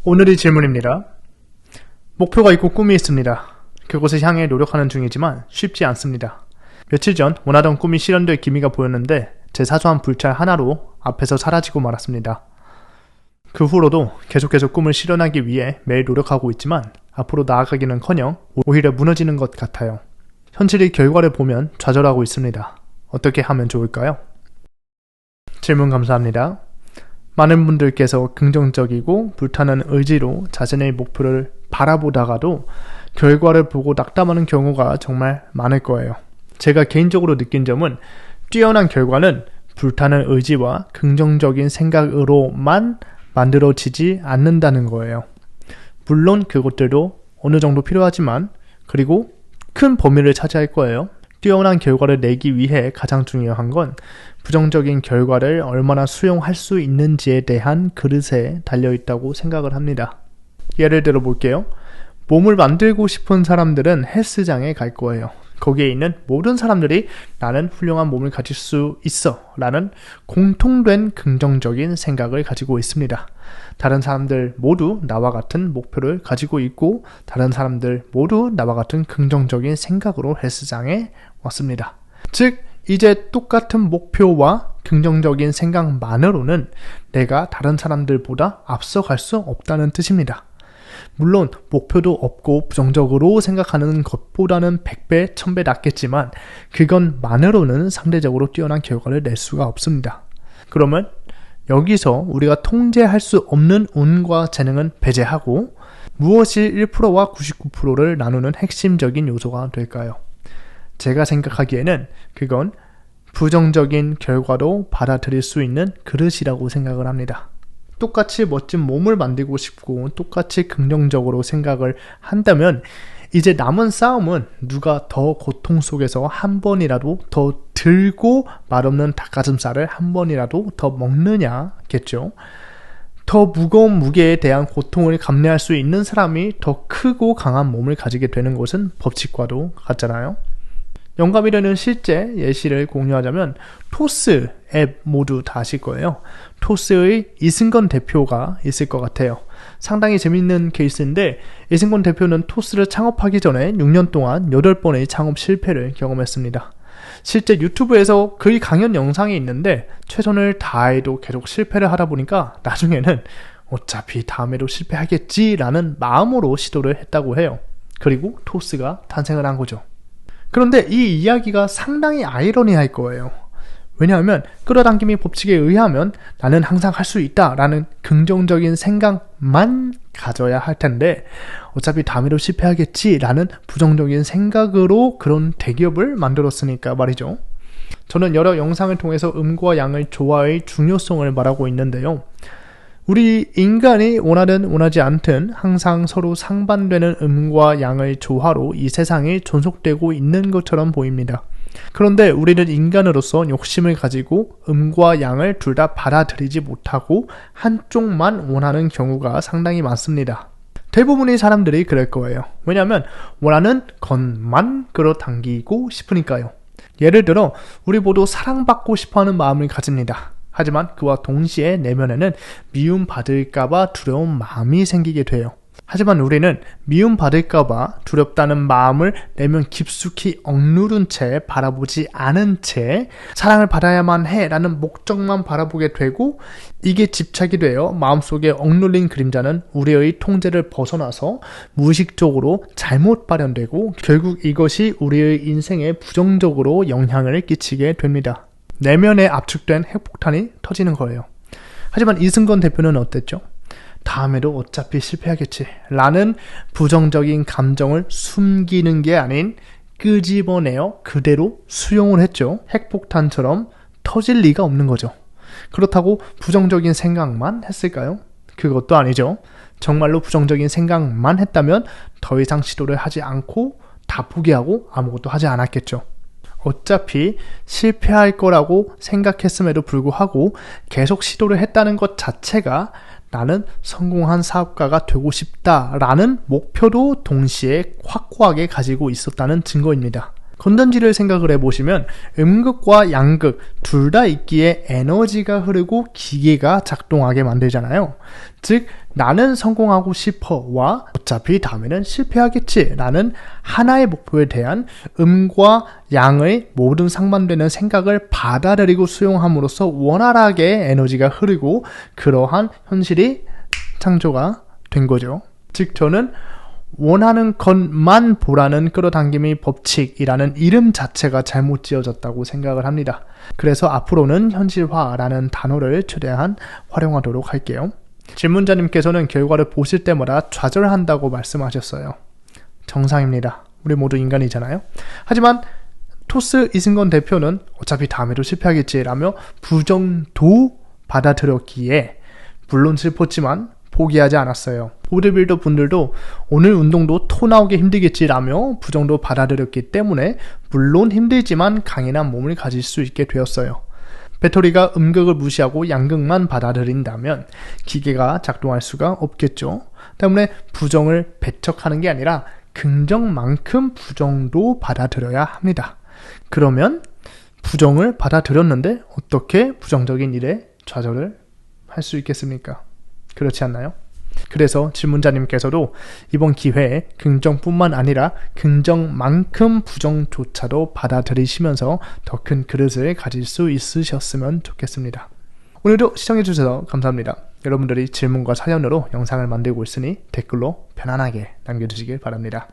오늘의 질문입니다. 목표가 있고 꿈이 있습니다. 그곳을 향해 노력하는 중이지만 쉽지 않습니다. 며칠 전 원하던 꿈이 실현될 기미가 보였는데 제 사소한 불찰 하나로 앞에서 사라지고 말았습니다. 그 후로도 계속해서 꿈을 실현하기 위해 매일 노력하고 있지만 앞으로 나아가기는커녕 오히려 무너지는 것 같아요. 현실의 결과를 보면 좌절하고 있습니다. 어떻게 하면 좋을까요? 질문 감사합니다. 많은 분들께서 긍정적이고 불타는 의지로 자신의 목표를 바라보다가도 결과를 보고 낙담하는 경우가 정말 많을 거예요. 제가 개인적으로 느낀 점은 뛰어난 결과는 불타는 의지와 긍정적인 생각으로만 만들어지지 않는다는 거예요. 물론 그것들도 어느 정도 필요하지만 그리고 큰 범위를 차지할 거예요. 뛰어난 결과를 내기 위해 가장 중요한 건 부정적인 결과를 얼마나 수용할 수 있는지에 대한 그릇에 달려있다고 생각을 합니다. 예를 들어 볼게요. 몸을 만들고 싶은 사람들은 헬스장에 갈 거예요. 거기에 있는 모든 사람들이 나는 훌륭한 몸을 가질 수 있어 라는 공통된 긍정적인 생각을 가지고 있습니다. 다른 사람들 모두 나와 같은 목표를 가지고 있고 다른 사람들 모두 나와 같은 긍정적인 생각으로 헬스장에 왔습니다. 즉 이제 똑같은 목표와 긍정적인 생각만으로는 내가 다른 사람들보다 앞서갈 수 없다는 뜻입니다. 물론 목표도 없고 부정적으로 생각하는 것보다는 100배, 1000배 낫겠지만 그것만으로는 상대적으로 뛰어난 결과를 낼 수가 없습니다. 그러면 여기서 우리가 통제할 수 없는 운과 재능은 배제하고 무엇이 1%와 99%를 나누는 핵심적인 요소가 될까요? 제가 생각하기에는 그건 부정적인 결과도 받아들일 수 있는 그릇이라고 생각을 합니다. 똑같이 멋진 몸을 만들고 싶고 똑같이 긍정적으로 생각을 한다면 이제 남은 싸움은 누가 더 고통 속에서 한 번이라도 더 들고 맛없는 닭가슴살을 한 번이라도 더 먹느냐겠죠. 더 무거운 무게에 대한 고통을 감내할 수 있는 사람이 더 크고 강한 몸을 가지게 되는 것은 법칙과도 같잖아요. 영감이 되는 실제 예시를 공유하자면 토스 앱 모두 다 아실 거예요. 토스의 이승건 대표가 있을 것 같아요. 상당히 재밌는 케이스인데 이승건 대표는 토스를 창업하기 전에 6년 동안 8번의 창업 실패를 경험했습니다. 실제 유튜브에서 그의 강연 영상이 있는데 최선을 다해도 계속 실패를 하다 보니까 나중에는 어차피 다음에도 실패하겠지라는 마음으로 시도를 했다고 해요. 그리고 토스가 탄생을 한 거죠. 그런데 이 이야기가 상당히 아이러니할 거예요. 왜냐하면 끌어당김의 법칙에 의하면 나는 항상 할 수 있다 라는 긍정적인 생각만 가져야 할 텐데 어차피 다음에도 실패하겠지 라는 부정적인 생각으로 그런 대기업을 만들었으니까 말이죠. 저는 여러 영상을 통해서 음과 양의 조화의 중요성을 말하고 있는데요. 우리 인간이 원하든 원하지 않든 항상 서로 상반되는 음과 양의 조화로 이 세상이 존속되고 있는 것처럼 보입니다. 그런데 우리는 인간으로서 욕심을 가지고 음과 양을 둘 다 받아들이지 못하고 한쪽만 원하는 경우가 상당히 많습니다. 대부분의 사람들이 그럴 거예요. 왜냐하면 원하는 것만 끌어당기고 싶으니까요. 예를 들어 우리 모두 사랑받고 싶어하는 마음을 가집니다. 하지만 그와 동시에 내면에는 미움받을까봐 두려운 마음이 생기게 돼요. 하지만 우리는 미움받을까봐 두렵다는 마음을 내면 깊숙이 억누른 채 바라보지 않은 채 사랑을 받아야만 해라는 목적만 바라보게 되고 이게 집착이 되어 마음속에 억눌린 그림자는 우리의 통제를 벗어나서 무의식적으로 잘못 발현되고 결국 이것이 우리의 인생에 부정적으로 영향을 끼치게 됩니다. 내면에 압축된 핵폭탄이 터지는 거예요. 하지만 이승건 대표는 어땠죠? 다음에도 어차피 실패하겠지 라는 부정적인 감정을 숨기는 게 아닌 끄집어내어 그대로 수용을 했죠. 핵폭탄처럼 터질 리가 없는 거죠. 그렇다고 부정적인 생각만 했을까요? 그것도 아니죠. 정말로 부정적인 생각만 했다면 더 이상 시도를 하지 않고 다 포기하고 아무것도 하지 않았겠죠. 어차피 실패할 거라고 생각했음에도 불구하고 계속 시도를 했다는 것 자체가 나는 성공한 사업가가 되고 싶다라는 목표도 동시에 확고하게 가지고 있었다는 증거입니다. 건전지를 생각을 해보시면 음극과 양극 둘 다 있기에 에너지가 흐르고 기계가 작동하게 만들잖아요. 즉 나는 성공하고 싶어와 어차피 다음에는 실패하겠지 라는 하나의 목표에 대한 음과 양의 모든 상반되는 생각을 받아들이고 수용함으로써 원활하게 에너지가 흐르고 그러한 현실이 창조가 된 거죠. 즉 저는 원하는 것만 보라는 끌어당김의 법칙이라는 이름 자체가 잘못 지어졌다고 생각을 합니다. 그래서 앞으로는 현실화라는 단어를 최대한 활용하도록 할게요. 질문자님께서는 결과를 보실 때마다 좌절한다고 말씀하셨어요. 정상입니다. 우리 모두 인간이잖아요. 하지만 토스 이승건 대표는 어차피 다음에도 실패하겠지라며 부정도 받아들였기에 물론 슬펐지만 포기하지 않았어요. 보디빌더 분들도 오늘 운동도 토 나오기 힘들겠지라며 부정도 받아들였기 때문에 물론 힘들지만 강인한 몸을 가질 수 있게 되었어요. 배터리가 음극을 무시하고 양극만 받아들인다면 기계가 작동할 수가 없겠죠. 때문에 부정을 배척하는 게 아니라 긍정만큼 부정도 받아들여야 합니다. 그러면 부정을 받아들였는데 어떻게 부정적인 일에 좌절을 할 수 있겠습니까? 그렇지 않나요? 그래서 질문자님께서도 이번 기회에 긍정뿐만 아니라 긍정만큼 부정조차도 받아들이시면서 더 큰 그릇을 가질 수 있으셨으면 좋겠습니다. 오늘도 시청해주셔서 감사합니다. 여러분들이 질문과 사연으로 영상을 만들고 있으니 댓글로 편안하게 남겨주시길 바랍니다.